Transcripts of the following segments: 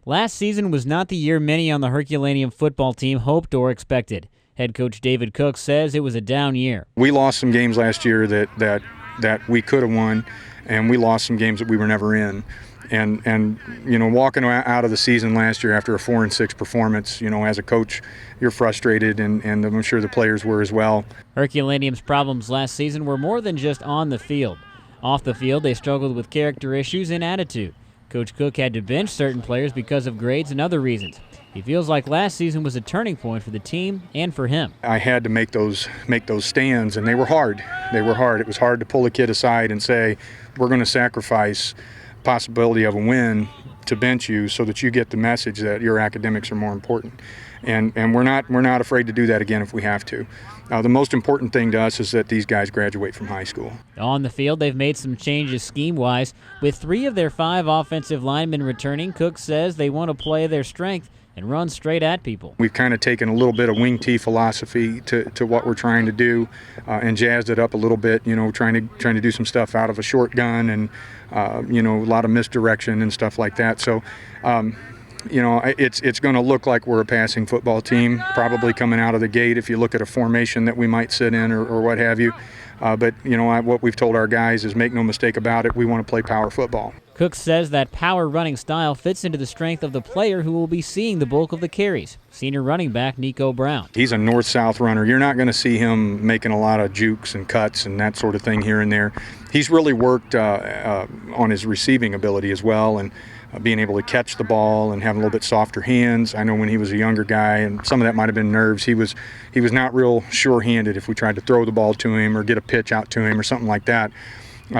Last season was not the year many on the Herculaneum football team hoped or expected. Head coach David Cook says it was a down year. We lost some games last year that we could have won, and we lost some games that we were never in. And you know, walking out of the season last year after a 4-6 performance, you know, as a coach, you're frustrated, and I'm sure the players were as well. Herculaneum's problems last season were more than just on the field. Off the field, they struggled with character issues and attitude. Coach Cook had to bench certain players because of grades and other reasons. He feels like last season was a turning point for the team and for him. I had to make those stands, and they were hard. They were hard. It was hard to pull a kid aside and say, we're going to sacrifice possibility of a win to bench you so that you get the message that your academics are more important. And we're not afraid to do that again if we have to. The most important thing to us is that these guys graduate from high school. On the field, they've made some changes scheme-wise. With 3 of their 5 offensive linemen returning, Cook says they want to play their strength and run straight at people. We've kind of taken a little bit of wing T philosophy to what we're trying to do, and jazzed it up a little bit. You know, trying to do some stuff out of a short gun, and you know, a lot of misdirection and stuff like that. So, you know, it's going to look like we're a passing football team, probably coming out of the gate if you look at a formation that we might sit in or what have you. But, you know, what we've told our guys is make no mistake about it, we want to play power football. Cook says that power running style fits into the strength of the player who will be seeing the bulk of the carries, senior running back NICO Brown. He's a north-south runner. You're not going to see him making a lot of jukes and cuts and that sort of thing here and there. He's really worked on his receiving ability as well, and being able to catch the ball and having a little bit softer hands. I know when he was a younger guy, and some of that might have been nerves, he was not real sure-handed if we tried to throw the ball to him or get a pitch out to him or something like that.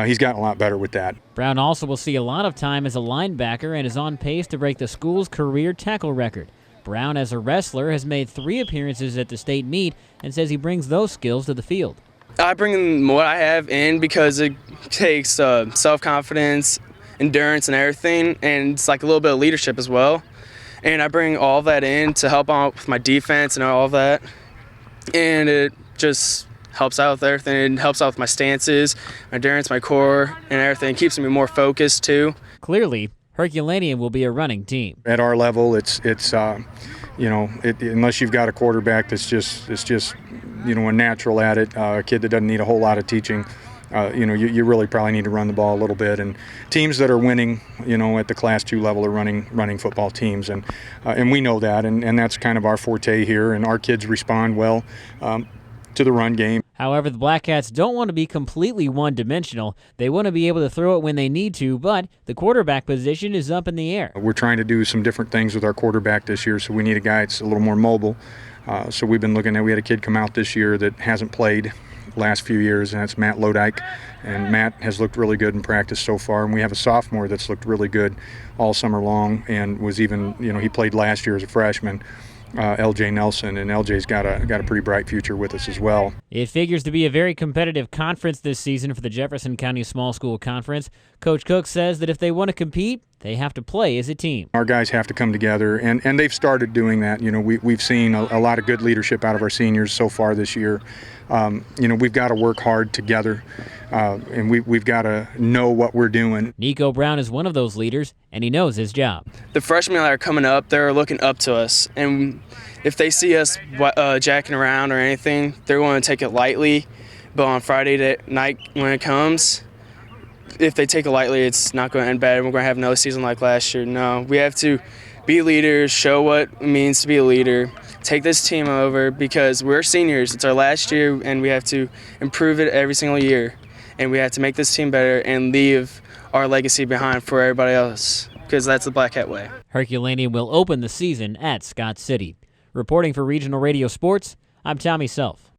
He's gotten a lot better with that. Brown also will see a lot of time as a linebacker and is on pace to break the school's career tackle record. Brown, as a wrestler, has made 3 appearances at the state meet and says he brings those skills to the field. I bring what I have in because it takes self-confidence, endurance, and everything, and it's like a little bit of leadership as well. And I bring all that in to help out with my defense and all of that. And it just helps out with everything. It helps out with my stances, my endurance, my core, and everything. It keeps me more focused too. Clearly, Herculaneum will be a running team. At our level, it's you know, unless you've got a quarterback that's just you know, a natural at it, a kid that doesn't need a whole lot of teaching. You know, you really probably need to run the ball a little bit. And teams that are winning, you know, at the Class 2 level are running football teams, and we know that, and that's kind of our forte here. And our kids respond well to the run game. However, the Black Cats don't want to be completely one-dimensional. They want to be able to throw it when they need to, but the quarterback position is up in the air. We're trying to do some different things with our quarterback this year, so we need a guy that's a little more mobile. So we've been looking at, we had a kid come out this year that hasn't played last few years, and that's Matt Lodike. And Matt has looked really good in practice so far, and we have a sophomore that's looked really good all summer long, and was even, you know, he played last year as a freshman, LJ Nelson, and LJ's got a pretty bright future with us as well. It figures to be a very competitive conference this season for the Jefferson County Small School Conference. Coach Cook says that if they want to compete, they have to play as a team. Our guys have to come together, and they've started doing that. You know, we've seen a lot of good leadership out of our seniors so far this year. You know, we've got to work hard together, and we've got to know what we're doing. NICO Brown is one of those leaders, and he knows his job. The freshmen that are coming up, they're looking up to us, and if they see us jacking around or anything, they're going to take it lightly. But on Friday night when it comes, if they take it lightly, it's not going to end bad. We're going to have another season like last year. No, we have to be leaders, show what it means to be a leader, take this team over, because we're seniors. It's our last year, and we have to improve it every single year. And we have to make this team better and leave our legacy behind for everybody else, because that's the Black Cat way. Herculaneum will open the season at Scott City. Reporting for Regional Radio Sports, I'm Tommy Self.